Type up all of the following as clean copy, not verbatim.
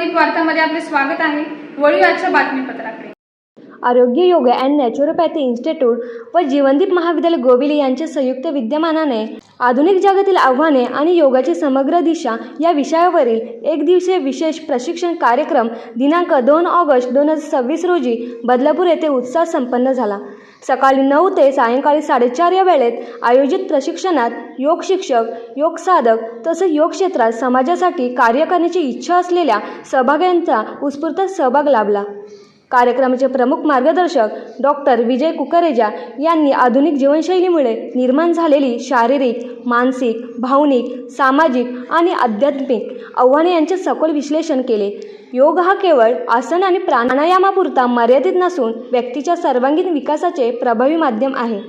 जीवनिक वार्तामध्ये आपले स्वागत आहे। वळूया आजच्या बातमीपत्राकडे। आरोग्य योगा अँड नॅचरोपॅथी इन्स्टिट्यूट व जीवनदीप महाविद्यालय गोविली यांच्या संयुक्त विद्यमानाने आधुनिक जगातील आव्हाने आणि योगाची समग्र दिशा या विषयावरील एक दिवसीय विशेष प्रशिक्षण कार्यक्रम दिनांक 2 ऑगस्ट 2026 रोजी बदलापूर येथे उत्साहात संपन्न झाला। सकाळी 9 ते सायंकाळी 4:30 या वेळेत आयोजित प्रशिक्षणात योग शिक्षक, योग साधक तसेच योग क्षेत्रात समाजासाठी कार्य करण्याची इच्छा असलेल्या सहभाग्यांचा उत्स्फूर्त सहभाग लाभला। कार्यक्रमाचे प्रमुख मार्गदर्शक डॉक्टर विजय कुकरेजा यांनी आधुनिक जीवनशैलीमुळे निर्माण झालेली शारीरिक, मानसिक, भावनिक, सामाजिक आणि आध्यात्मिक आव्हाने यांचे सखोल विश्लेषण केले। योग हा केवळ आसन आणि प्राणायामापुरता मर्यादित नसून व्यक्तीच्या सर्वांगीण विकासाचे प्रभावी माध्यम आहे,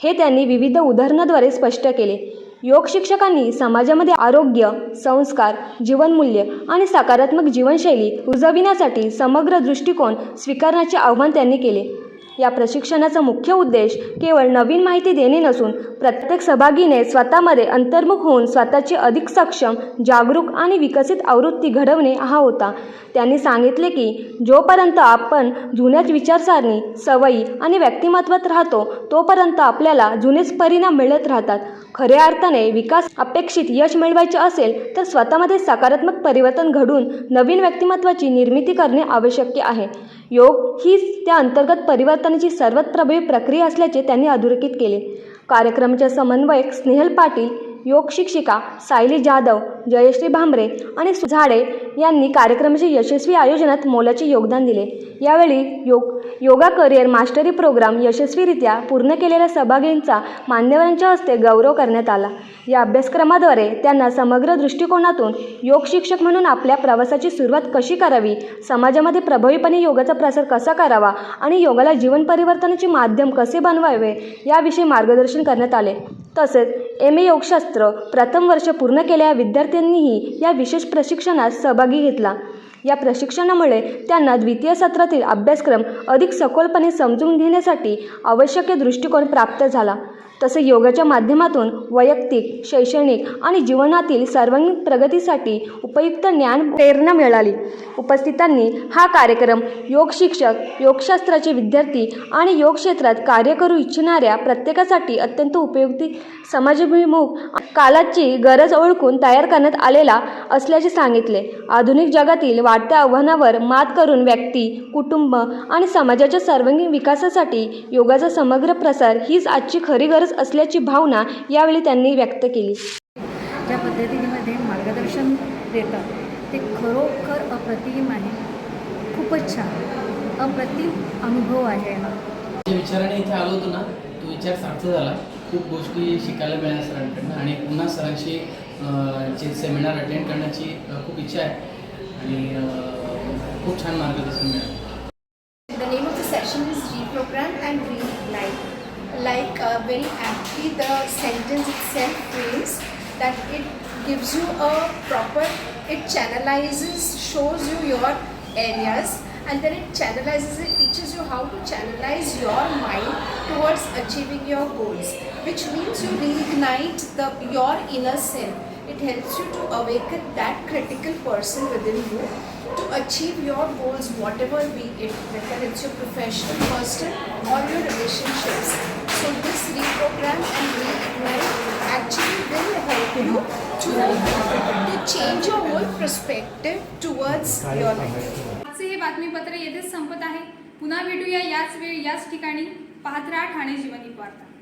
हे त्यांनी विविध उदाहरणाद्वारे स्पष्ट केले। योग शिक्षकांनी समाजामध्ये आरोग्य, संस्कार, जीवनमूल्य आणि सकारात्मक जीवनशैली रुजविण्यासाठी समग्र दृष्टिकोन स्वीकारण्याचे आवाहन त्यांनी केले। या प्रशिक्षणाचा मुख्य उद्देश केवळ नवीन माहिती देणे नसून प्रत्येक सहभागीने स्वतःमध्ये अंतर्मुख होऊन स्वतःची अधिक सक्षम, जागरूक आणि विकसित आवृत्ती घडवणे हा होता। त्यांनी सांगितले की जोपर्यंत आपण जुन्याच विचारसरणी, सवयी आणि व्यक्तिमत्वात राहतो तोपर्यंत आपल्याला जुनेच परिणाम मिळत राहतात। खऱ्या अर्थाने विकास अपेक्षित यश मिळवायचे असेल तर स्वतःमध्ये सकारात्मक परिवर्तन घडवून नवीन व्यक्तिमत्वाची निर्मिती करणे आवश्यक आहे। योग हीच त्या अंतर्गत परिवर्तनाची सर्वात प्रभावी प्रक्रिया असल्याचे त्यांनी अधोरेखित केले। कार्यक्रमाचे समन्वयक स्नेहल पाटील, योग शिक्षिका सायली जाधव, जयश्री भांबरे आणि झाडे यांनी कार्यक्रमाच्या यशस्वी आयोजनात मोलाचे योगदान दिले। यावेळी योगा करिअर मास्टरी प्रोग्राम यशस्वीरित्या पूर्ण केलेल्या सहभागींचा मान्यवरांच्या हस्ते गौरव करण्यात आला। या अभ्यासक्रमाद्वारे त्यांना समग्र दृष्टिकोनातून योग शिक्षक म्हणून आपल्या प्रवासाची सुरुवात कशी करावी, समाजामध्ये प्रभावीपणे योगाचा प्रसार कसा करावा आणि योगाला जीवन परिवर्तनाचे माध्यम कसे बनवावे याविषयी मार्गदर्शन करण्यात आले। तसेच MA योगशास्त्र प्रथम वर्ष पूर्ण केलेल्या विद्यार्थ्यांनीही या विशेष प्रशिक्षणात सहभागी घेतला। या प्रशिक्षणामुळे त्यांना द्वितीय सत्रातील अभ्यासक्रम अधिक सखोलपणे समजून घेण्यासाठी आवश्यक दृष्टिकोन प्राप्त झाला। तसेच योगाच्या माध्यमातून वैयक्तिक, शैक्षणिक आणि जीवनातील सर्वांगीण प्रगतीसाठी उपयुक्त ज्ञान प्रेरणा मिळाली। उपस्थितांनी हा कार्यक्रम योग शिक्षक, योगशास्त्राचे विद्यार्थी आणि योग क्षेत्रात कार्य करू इच्छिणाऱ्या प्रत्येकासाठी अत्यंत उपयुक्त, समाजाभिमुख, काळाची गरज ओळखून तयार करण्यात आलेला असल्याचे सांगितले। आधुनिक जगातील वाढत्या आव्हानांवर मात करून व्यक्ती, कुटुंब आणि समाजाच्या सर्वांगीण विकासासाठी योगाचा समग्र प्रसार हीच आजची खरी गरज असल्याची भावना यावेळी त्यांनी व्यक्त केली। ज्या पद्धतीमध्ये मार्गदर्शन देतात ते खरोखर अप्रतिम आहे। खूपच छान, अप्रतिम अनुभव आहे। जे विचाराने इथे आलो होतो ना, तो विचार सार्थ झाला। खूप गोष्टी शिकायला मिळाल्या सरांकडनं आणि पुन्हा सरांची जे सेमिनार अटेंड करण्याची खूप इच्छा आहे आणि खूप छान मार्गदर्शन मिळालं। The name of the session is Reprogram and Reignite. Very aptly the sentence itself frames that it gives you a proper, it channelizes, shows you your areas, and then it channelizes, it teaches you how to channelize your mind towards achieving your goals, which means you reignite your inner self. It helps you to awaken that critical person within you to achieve your goals, whatever be it, whether it's your professional, personal or your relationships. So this reprogram and reignite actually will help you to change your whole perspective towards your life. आजचे हे बातमीपत्र येथेच संपत आहे। पुन्हा भेटूया याच वेळी याच ठिकाणी। पाहत राहा ठाणे जीवनिक वार्ता।